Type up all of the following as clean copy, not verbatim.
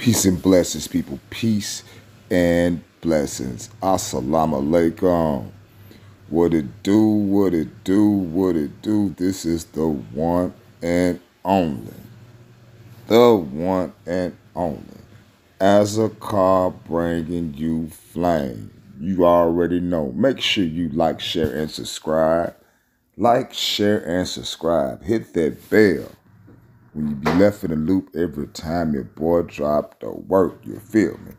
Peace and blessings, people. Peace and blessings. Assalamu alaikum. What it do, what it do, what it do. This is the one and only. The one and only. As a car bringing you flame. You already know. Make sure you like, share, and subscribe. Like, share, and subscribe. Hit that bell when you be left in the loop every time your boy drop the work. You feel me?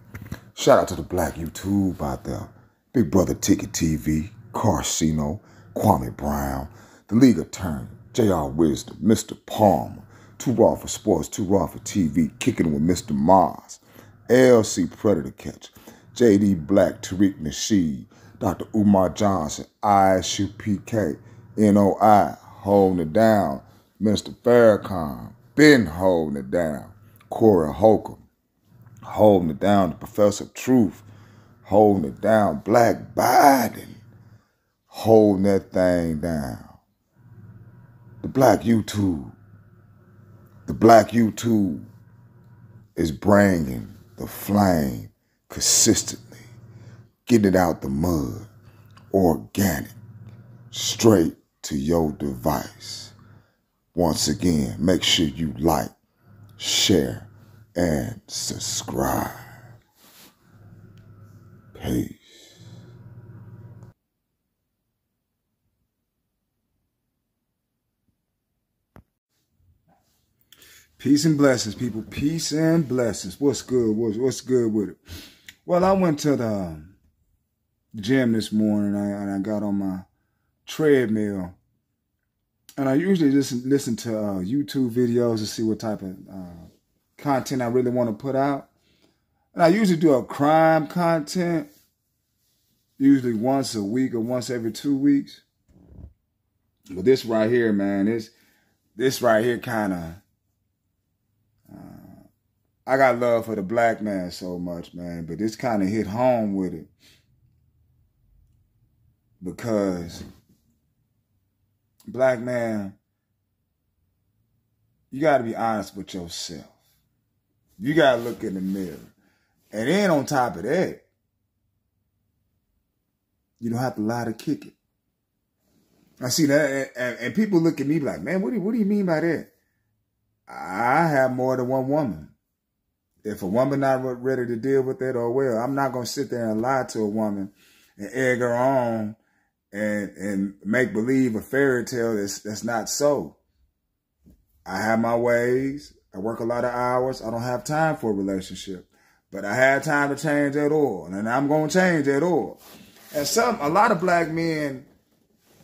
Shout out to the black YouTube out there. Big Brother Ticket TV, Carcino, Kwame Brown, the League Attorney, JR Wisdom, Mr. Palmer, Too Raw for Sports, Too Raw for TV, Kicking with Mr. Mars, LC Predator Catch, JD Black, Tariq Nasheed, Dr. Umar Johnson, ISU PK, NOI, holding it down, Mr. Farrakhan, been holding it down, Corey Holcomb, holding it down, the Professor of Truth, holding it down, Black Biden, holding that thing down. The black YouTube is bringing the flame consistently, getting it out the mud, organic, straight to your device. Once again, make sure you like, share, and subscribe. Peace. Peace and blessings, people. Peace and blessings. What's good? What's good with it? Well, I went to the gym this morning and I got on my treadmill. And I usually just listen to YouTube videos to see what type of content I really want to put out. And I usually do a crime content, usually once a week or once every 2 weeks. But this right here, man, this right here kind of, I got love for the black man so much, man, but this kind of hit home with it. Because black man, you got to be honest with yourself. You got to look in the mirror. And then on top of that, you don't have to lie to kick it. I see that, and people look at me like, man, what do you mean by that? I have more than one woman. If a woman not ready to deal with that, oh well, I'm not going to sit there and lie to a woman and egg her on and make believe a fairy tale that's not so. I have my ways. I work a lot of hours. I don't have time for a relationship. But I had time to change that oil. And I'm going to change that oil. And a lot of black men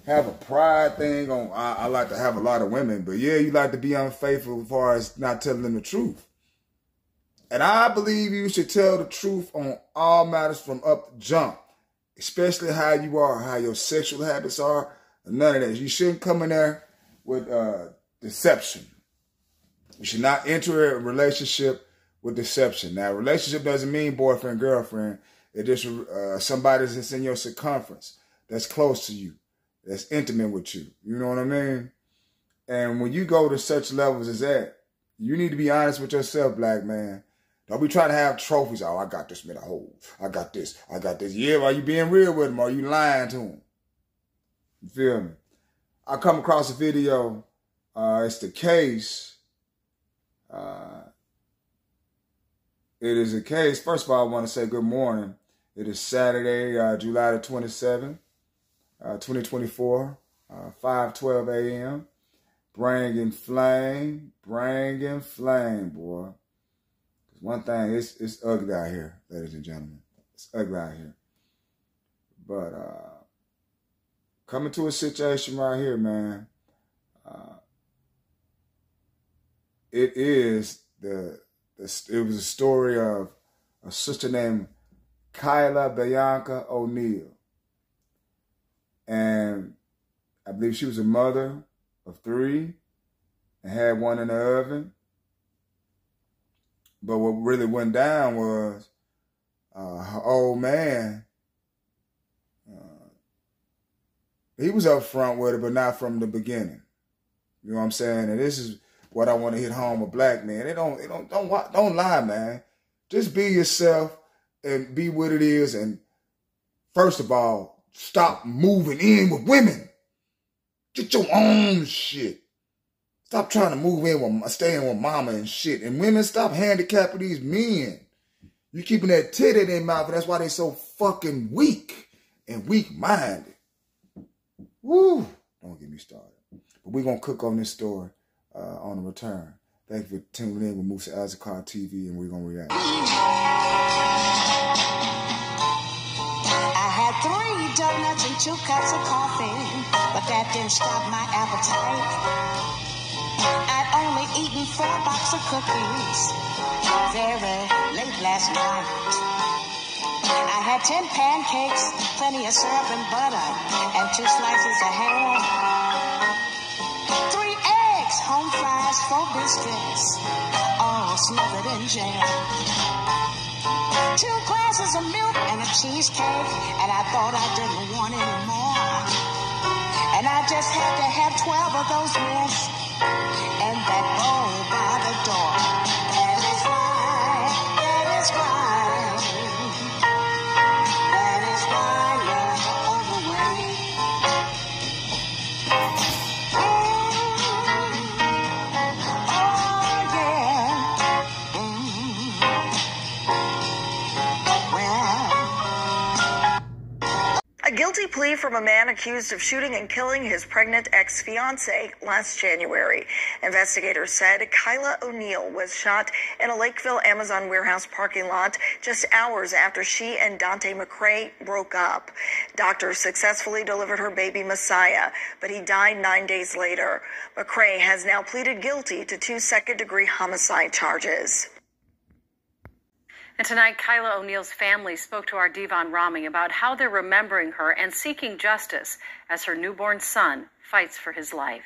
have a pride thing on, I like to have a lot of women. But yeah, you like to be unfaithful as far as not telling them the truth. And I believe you should tell the truth on all matters from up to jump. Especially how you are, how your sexual habits are. None of that. You shouldn't come in there with deception. You should not enter a relationship with deception. Now, relationship doesn't mean boyfriend, girlfriend. It's just somebody that's in your circumference, that's close to you, that's intimate with you. You know what I mean? And when you go to such levels as that, you need to be honest with yourself, black man. Don't be trying to have trophies. Oh, I got this man a hole. I got this. I got this. Yeah, are you being real with him? Or are you lying to him? You feel me? I come across a video. It's the case. It is a case. First of all, I want to say good morning. It is Saturday, July the 27th, 2024, 5:12 a.m. Bringing flame, boy. One thing, it's ugly out here, ladies and gentlemen. It's ugly out here. But coming to a situation right here, man. It was a story of a sister named Kyla Bianca O'Neal. And I believe she was a mother of 3 and had one in the oven. But what really went down was her old man, he was up front with it, but not from the beginning. You know what I'm saying? And this is what I want to hit home with black men. Don't lie, man. Just be yourself and be what it is. And first of all, stop moving in with women. Get your own shit. Stop trying to move in with, staying with mama and shit. And women, stop handicapping these men. You keeping that tit in their mouth, and that's why they so fucking weak and weak-minded. Woo! Don't get me started. But we're going to cook on this story on the return. Thank you for tuning in with Musa Azakar TV, and we're going to react. I had 3 donuts and 2 cups of coffee, but that didn't stop my appetite. I'd only eaten 4 boxes of cookies very late last night. I had 10 pancakes, plenty of syrup and butter, and 2 slices of ham. 3 eggs, home fries, 4 biscuits, all smothered in jam. 2 glasses of milk and a cheesecake, and I thought I didn't want any more. And I just had to have 12 of those mints and that bowl by the door. That is why, that is why, that is why you're overweight. Oh yeah. A guilty plea from a man accused of shooting and killing his pregnant ex-fiancée last January. Investigators said Kyla O'Neill was shot in a Lakeville Amazon warehouse parking lot just hours after she and Dante McCray broke up. Doctors successfully delivered her baby Messiah, but he died 9 days later. McCray has now pleaded guilty to 2 second-degree homicide charges. And tonight, Kyla O'Neill's family spoke to our Devon Rami about how they're remembering her and seeking justice as her newborn son fights for his life.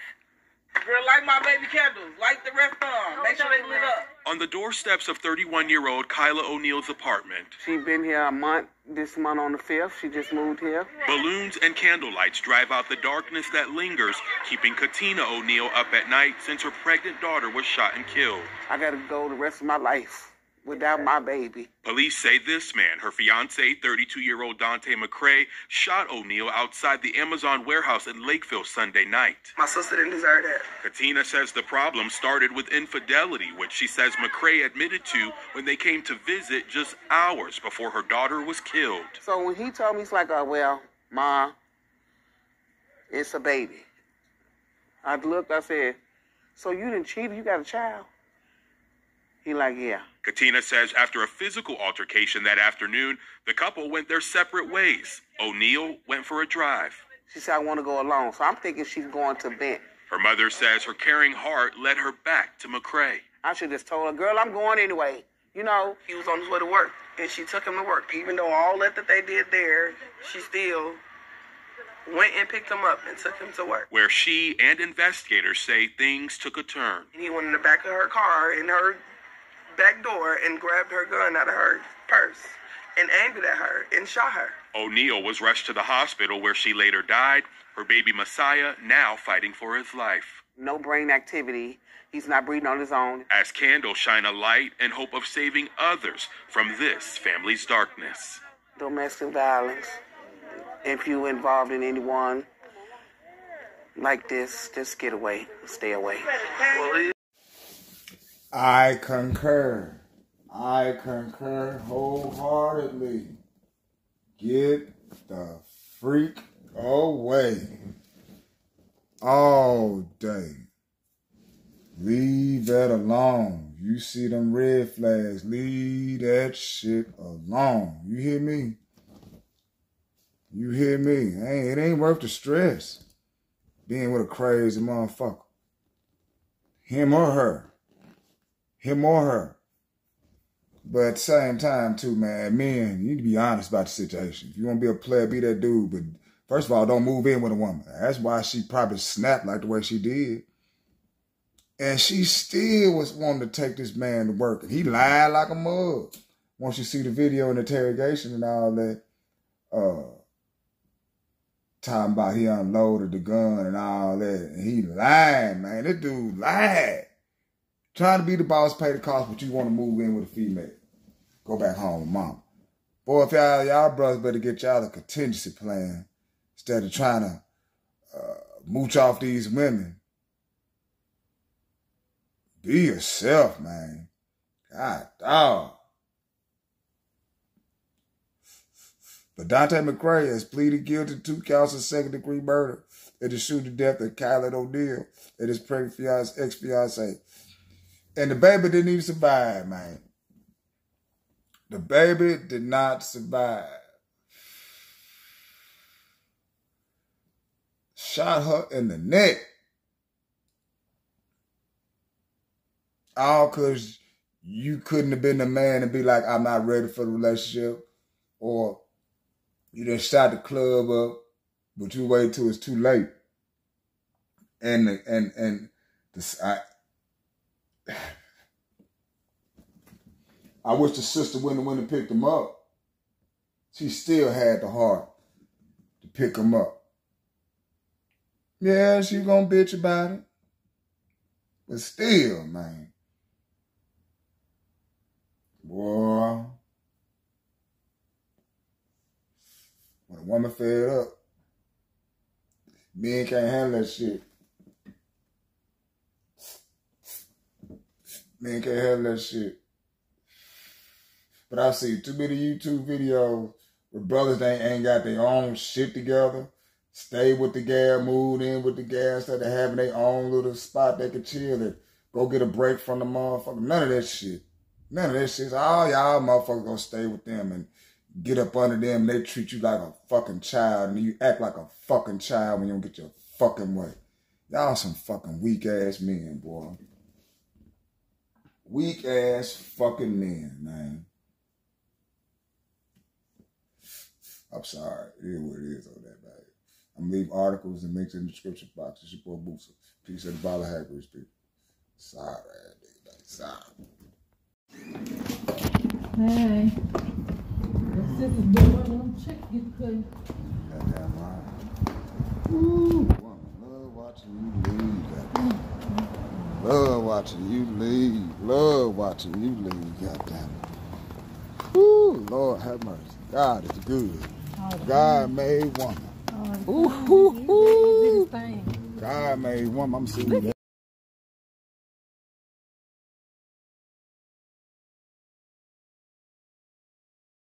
Girl, light my baby candles. Light the rest on. Make sure they lit up. On the doorsteps of 31-year-old Kyla O'Neill's apartment. She's been here a month. This month on the 5th, she just moved here. Balloons and candlelights drive out the darkness that lingers, keeping Katina O'Neill up at night since her pregnant daughter was shot and killed. I got to go the rest of my life without my baby. Police say this man, her fiancé, 32-year-old Dante McCray, shot O'Neill outside the Amazon warehouse in Lakeville Sunday night. My sister didn't deserve that. Katina says the problem started with infidelity, which she says McCray admitted to when they came to visit just hours before her daughter was killed. So when he told me, he's like, oh, well, Ma, it's a baby. I looked, I said, so you didn't cheat, you got a child? He like, yeah. Katina says after a physical altercation that afternoon, the couple went their separate ways. O'Neill went for a drive. She said, I want to go alone. So I'm thinking she's going to Bent. Her mother says her caring heart led her back to McCray. I should have just told her, girl, I'm going anyway. You know, he was on his way to work, and she took him to work. Even though all that they did there, she still went and picked him up and took him to work. Where she and investigators say things took a turn. He went in the back of her car, in her back door, and grabbed her gun out of her purse and aimed it at her and shot her. O'Neill was rushed to the hospital where she later died. Her baby Messiah now fighting for his life. No brain activity. He's not breathing on his own. As candles shine a light in hope of saving others from this family's darkness. Domestic violence. If you involved in anyone like this, just get away. Stay away. I concur. I concur wholeheartedly. Get the freak away. All day. Leave that alone. You see them red flags. Leave that shit alone. You hear me? You hear me? Hey, it ain't worth the stress. Being with a crazy motherfucker. Him or her. Him or her. But at the same time, too, man, men, you need to be honest about the situation. If you want to be a player, be that dude. But first of all, don't move in with a woman. That's why she probably snapped like the way she did. And she still was wanting to take this man to work. And he lied like a mug. Once you see the video and interrogation and all that, talking about he unloaded the gun and all that. And he lied, man. This dude lied. Trying to be the boss, pay the cost, but you want to move in with a female. go back home with mom. Boy, if y'all brothers better get y'all a contingency plan instead of trying to mooch off these women. Be yourself, man. God, dog. But Dante McCray has pleaded guilty to 2 counts of second-degree murder and the shooting death of Kyla O'Neal and his pregnant ex-fiancée. And the baby didn't even survive, man. The baby did not survive. Shot her in the neck. All because you couldn't have been the man and be like, I'm not ready for the relationship. Or you done shot the club up, but you wait till it's too late. I wish the sister went and picked him up. She still had the heart to pick him up. Yeah, she gonna bitch about it. But still, man. Boy. When a woman fed up, men can't handle that shit. Men can't handle that shit. But I've seen too many YouTube videos where brothers ain't got their own shit together, stay with the gal, moved in with the gal, instead of having their own little spot they can chill at, go get a break from the motherfucker. None of that shit. None of that shit. All y'all motherfuckers gonna stay with them and get up under them and they treat you like a fucking child and you act like a fucking child when you don't get your fucking way. Y'all some fucking weak ass men, boy. Weak ass fucking men, man. I'm sorry. It is what it is on that, man. I'm going to leave articles and links in the description box. It's your boy Boosa. Peace of the Bala Hackers, people. Sorry, nigga. Sorry. Hey. The sister's doing one of them chicks get cut. Goddamn right. Ooh, woman, love watching you leave. Love watching you leave. Love watching you leave. Goddamn it. Ooh, Lord have mercy. God is good. God made woman. Ooh, ooh, ooh. God made woman. I'm seeing that.